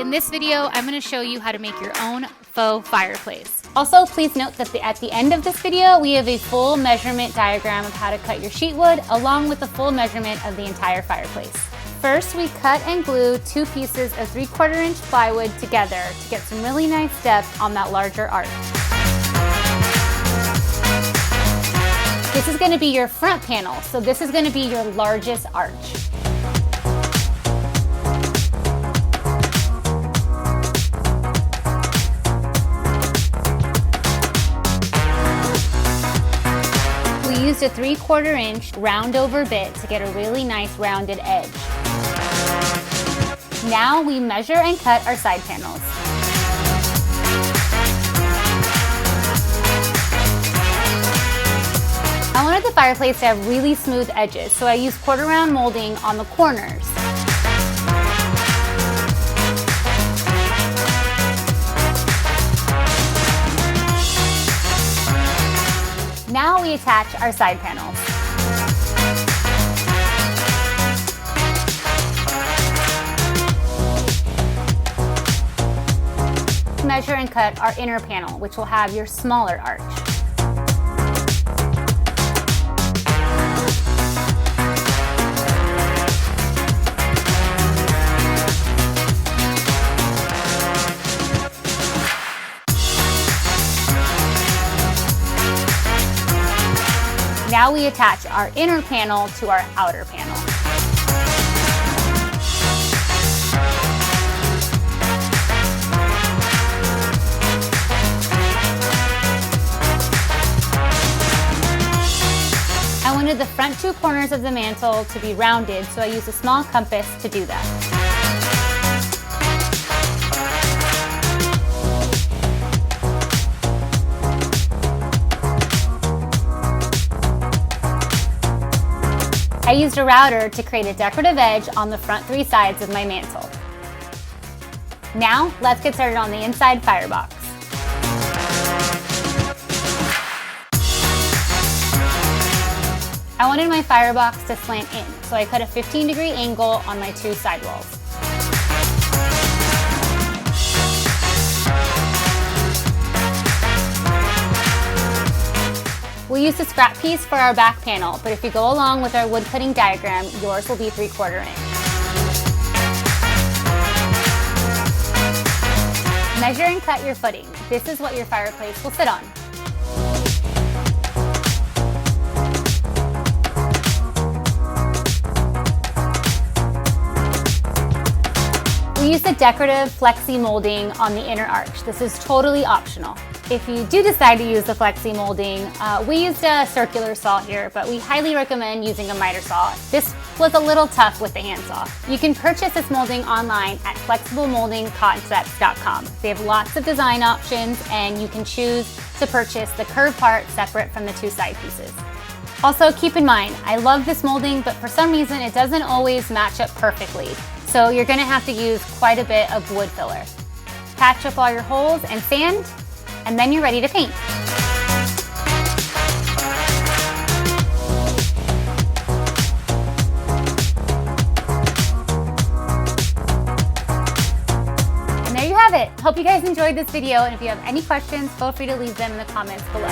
in this video, I'm gonna show you how to make your own faux fireplace. Also, please note that at the end of this video, we have a full measurement diagram of how to cut your sheet wood, along with the full measurement of the entire fireplace. First, we cut and glue 2 pieces of 3/4 inch plywood together to get some really nice depth on that larger arch. This is gonna be your front panel, so this is gonna be your largest arch. We used a 3/4 inch round over bit to get a really nice rounded edge. Now we measure and cut our side panels. I wanted the fireplace to have really smooth edges, so I used 1/4 round molding on the corners. Now we attach our side panels. Measure and cut our inner panel, which will have your smaller arch. Now we attach our inner panel to our outer panel. I wanted the front 2 corners of the mantel to be rounded, so I used a small compass to do that. I used a router to create a decorative edge on the front 3 sides of my mantel. Now, let's get started on the inside firebox. I wanted my firebox to slant in, so I cut a 15-degree angle on my 2 side walls. We used a scrap piece for our back panel, but if you go along with our wood cutting diagram, yours will be 3/4 inch. Measure and cut your footing. This is what your fireplace will sit on. We used a decorative flexi molding on the inner arch. This is totally optional. If you do decide to use the flexi molding, we used a circular saw here, but we highly recommend using a miter saw. This was a little tough with the handsaw. You can purchase this molding online at flexiblemoldingconcepts.com. They have lots of design options, and you can choose to purchase the curved part separate from the 2 side pieces. Also, keep in mind, I love this molding, but for some reason it doesn't always match up perfectly. So you're gonna have to use quite a bit of wood filler. Patch up all your holes and sand, and then you're ready to paint. And there you have it. Hope you guys enjoyed this video, and if you have any questions, feel free to leave them in the comments below.